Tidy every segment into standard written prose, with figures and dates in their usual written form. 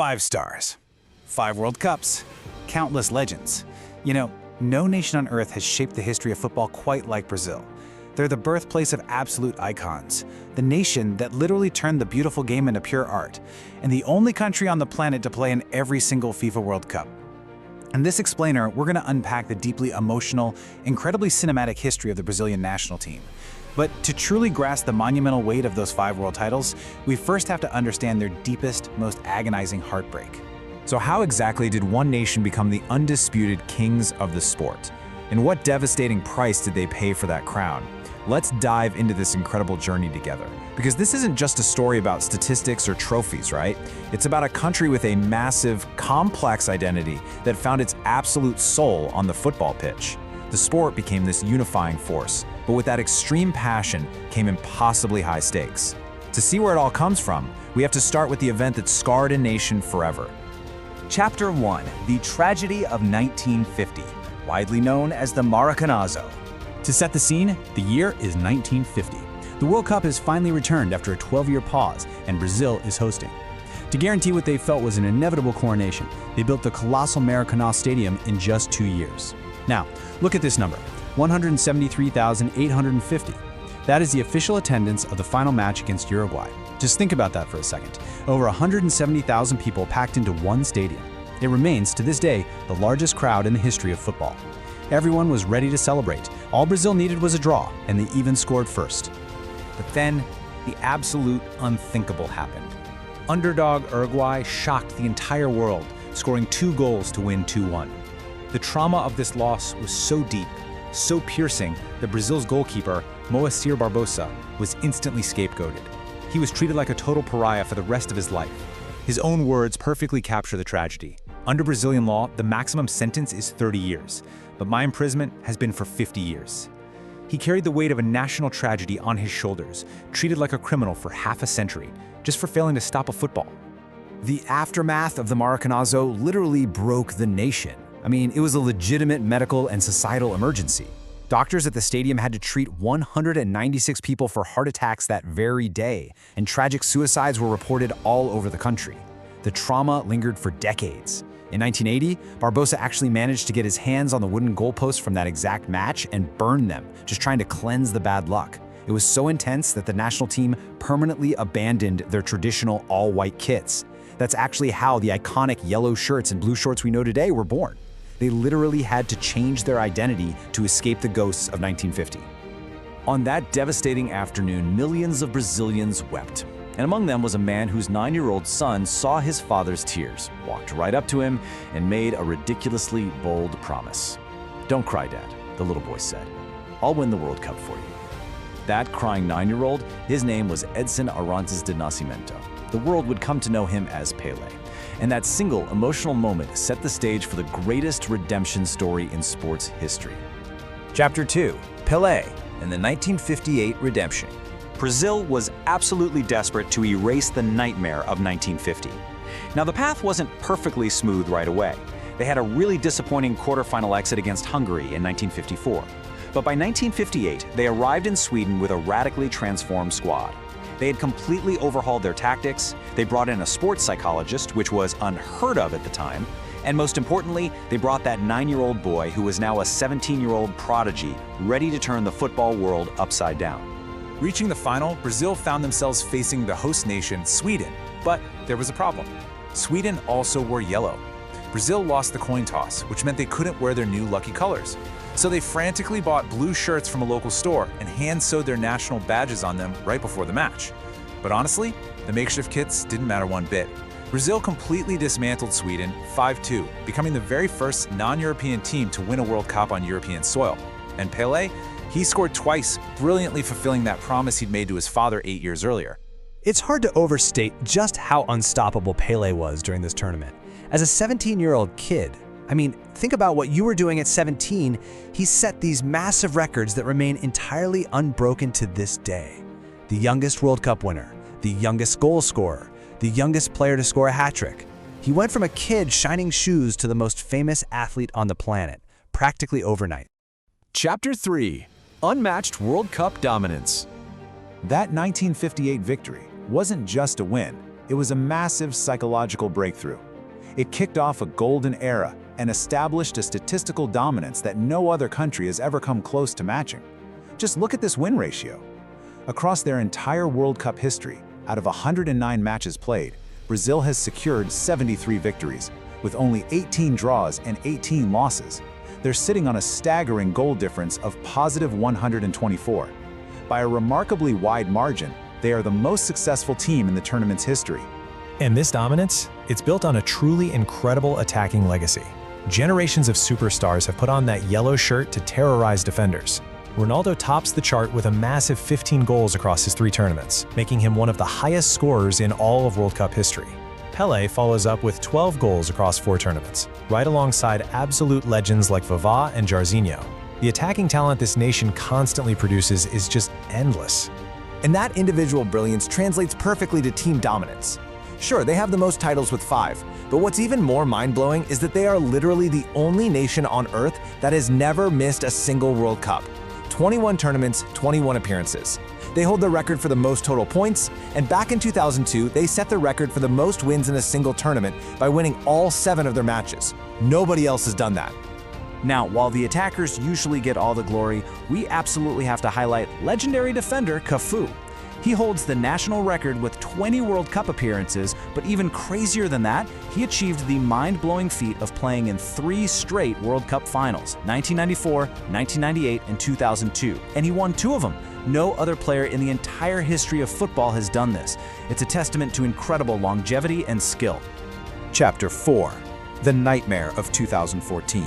5 stars, 5 World Cups, countless legends. You know, no nation on earth has shaped the history of football quite like Brazil. They're the birthplace of absolute icons, the nation that literally turned the beautiful game into pure art, and the only country on the planet to play in every single FIFA World Cup. In this explainer, we're going to unpack the deeply emotional, incredibly cinematic history of the Brazilian national team. But to truly grasp the monumental weight of those 5 world titles, we first have to understand their deepest, most agonizing heartbreak. So how exactly did one nation become the undisputed kings of the sport? And what devastating price did they pay for that crown? Let's dive into this incredible journey together. Because this isn't just a story about statistics or trophies, right? It's about a country with a massive, complex identity that found its absolute soul on the football pitch. The sport became this unifying force, but with that extreme passion came impossibly high stakes. To see where it all comes from, we have to start with the event that scarred a nation forever. Chapter 1. The Tragedy of 1950, widely known as the Maracanazo. To set the scene, the year is 1950. The World Cup has finally returned after a 12-year pause, and Brazil is hosting. To guarantee what they felt was an inevitable coronation, they built the colossal Maracanã Stadium in just 2 years. Now, look at this number, 173,850. That is the official attendance of the final match against Uruguay. Just think about that for a second. Over 170,000 people packed into one stadium. It remains, to this day, the largest crowd in the history of football. Everyone was ready to celebrate. All Brazil needed was a draw, and they even scored first. But then, the absolute unthinkable happened. Underdog Uruguay shocked the entire world, scoring 2 goals to win 2-1. The trauma of this loss was so deep, so piercing, that Brazil's goalkeeper, Moacir Barbosa, was instantly scapegoated. He was treated like a total pariah for the rest of his life. His own words perfectly capture the tragedy. Under Brazilian law, the maximum sentence is 30 years, but my imprisonment has been for 50 years. He carried the weight of a national tragedy on his shoulders, treated like a criminal for half a century, just for failing to stop a football. The aftermath of the Maracanazo literally broke the nation. I mean, it was a legitimate medical and societal emergency. Doctors at the stadium had to treat 196 people for heart attacks that very day, and tragic suicides were reported all over the country. The trauma lingered for decades. In 1980, Barbosa actually managed to get his hands on the wooden goalposts from that exact match and burn them, just trying to cleanse the bad luck. It was so intense that the national team permanently abandoned their traditional all-white kits. That's actually how the iconic yellow shirts and blue shorts we know today were born. They literally had to change their identity to escape the ghosts of 1950. On that devastating afternoon, millions of Brazilians wept. And among them was a man whose 9-year-old son saw his father's tears, walked right up to him, and made a ridiculously bold promise. "Don't cry, Dad," the little boy said. "I'll win the World Cup for you." That crying 9-year-old, his name was Edson Arantes de Nascimento. The world would come to know him as Pelé. And that single emotional moment set the stage for the greatest redemption story in sports history. Chapter 2. Pelé and the 1958 redemption. Brazil was absolutely desperate to erase the nightmare of 1950. Now, the path wasn't perfectly smooth right away. They had a really disappointing quarterfinal exit against Hungary in 1954. But by 1958, they arrived in Sweden with a radically transformed squad. They had completely overhauled their tactics, they brought in a sports psychologist, which was unheard of at the time, and most importantly, they brought that 9-year-old boy who was now a 17-year-old prodigy, ready to turn the football world upside down. Reaching the final, Brazil found themselves facing the host nation, Sweden. But there was a problem. Sweden also wore yellow. Brazil lost the coin toss, which meant they couldn't wear their new lucky colors. So they frantically bought blue shirts from a local store and hand-sewed their national badges on them right before the match. But honestly, the makeshift kits didn't matter one bit. Brazil completely dismantled Sweden 5-2, becoming the very first non-European team to win a World Cup on European soil. And Pelé, he scored twice, brilliantly fulfilling that promise he'd made to his father 8 years earlier. It's hard to overstate just how unstoppable Pelé was during this tournament. As a 17-year-old kid, I mean, think about what you were doing at 17. He set these massive records that remain entirely unbroken to this day. The youngest World Cup winner, the youngest goal scorer, the youngest player to score a hat-trick. He went from a kid shining shoes to the most famous athlete on the planet, practically overnight. Chapter 3. Unmatched World Cup dominance. That 1958 victory wasn't just a win, It was a massive psychological breakthrough. It kicked off a golden era and established a statistical dominance that no other country has ever come close to matching. Just look at this win ratio. Across their entire World Cup history, out of 109 matches played, Brazil has secured 73 victories, with only 18 draws and 18 losses. They're sitting on a staggering goal difference of positive 124. By a remarkably wide margin, they are the most successful team in the tournament's history. And this dominance, it's built on a truly incredible attacking legacy. Generations of superstars have put on that yellow shirt to terrorize defenders. Ronaldo tops the chart with a massive 15 goals across his 3 tournaments, making him one of the highest scorers in all of World Cup history. Pelé follows up with 12 goals across 4 tournaments, right alongside absolute legends like Vavá and Jairzinho. The attacking talent this nation constantly produces is just endless. And that individual brilliance translates perfectly to team dominance. Sure, they have the most titles with 5, but what's even more mind-blowing is that they are literally the only nation on Earth that has never missed a single World Cup. 21 tournaments, 21 appearances. They hold the record for the most total points, and back in 2002, they set the record for the most wins in a single tournament by winning all 7 of their matches. Nobody else has done that. Now, while the attackers usually get all the glory, we absolutely have to highlight legendary defender Cafu. He holds the national record with 20 World Cup appearances, but even crazier than that, he achieved the mind-blowing feat of playing in 3 straight World Cup finals, 1994, 1998, and 2002, and he won 2 of them. No other player in the entire history of football has done this. It's a testament to incredible longevity and skill. Chapter 4. The Nightmare of 2014.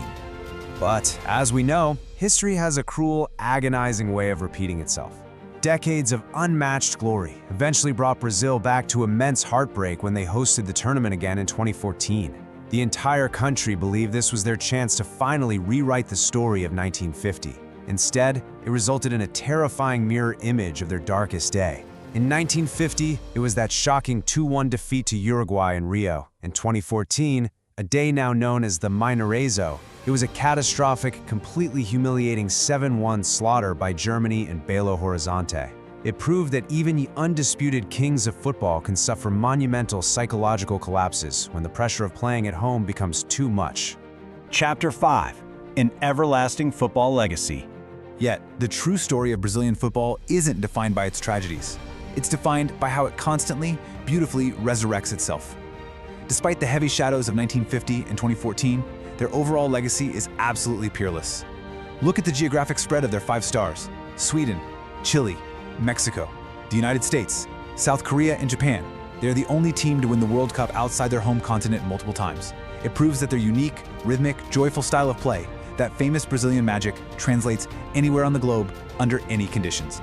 But, as we know, history has a cruel, agonizing way of repeating itself. Decades of unmatched glory eventually brought Brazil back to immense heartbreak when they hosted the tournament again in 2014. The entire country believed this was their chance to finally rewrite the story of 1950. Instead, it resulted in a terrifying mirror image of their darkest day. In 1950, it was that shocking 2-1 defeat to Uruguay in Rio. In 2014, a day now known as the Mineirazo, it was a catastrophic, completely humiliating 7-1 slaughter by Germany in Belo Horizonte. It proved that even the undisputed kings of football can suffer monumental psychological collapses when the pressure of playing at home becomes too much. Chapter 5. An everlasting football legacy. Yet, the true story of Brazilian football isn't defined by its tragedies. It's defined by how it constantly, beautifully resurrects itself. Despite the heavy shadows of 1950 and 2014, their overall legacy is absolutely peerless. Look at the geographic spread of their 5 stars: Sweden, Chile, Mexico, the United States, South Korea, and Japan. They're the only team to win the World Cup outside their home continent multiple times. It proves that their unique, rhythmic, joyful style of play, that famous Brazilian magic, translates anywhere on the globe under any conditions.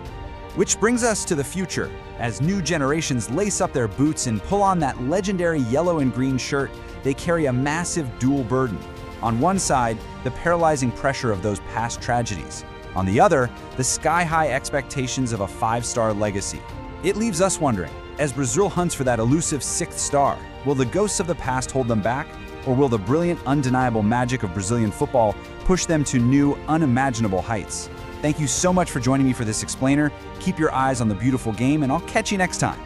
Which brings us to the future. As new generations lace up their boots and pull on that legendary yellow and green shirt, they carry a massive dual burden. On one side, the paralyzing pressure of those past tragedies. On the other, the sky-high expectations of a 5-star legacy. It leaves us wondering, as Brazil hunts for that elusive 6th star, will the ghosts of the past hold them back? Or will the brilliant, undeniable magic of Brazilian football push them to new, unimaginable heights? Thank you so much for joining me for this explainer. Keep your eyes on the beautiful game, and I'll catch you next time.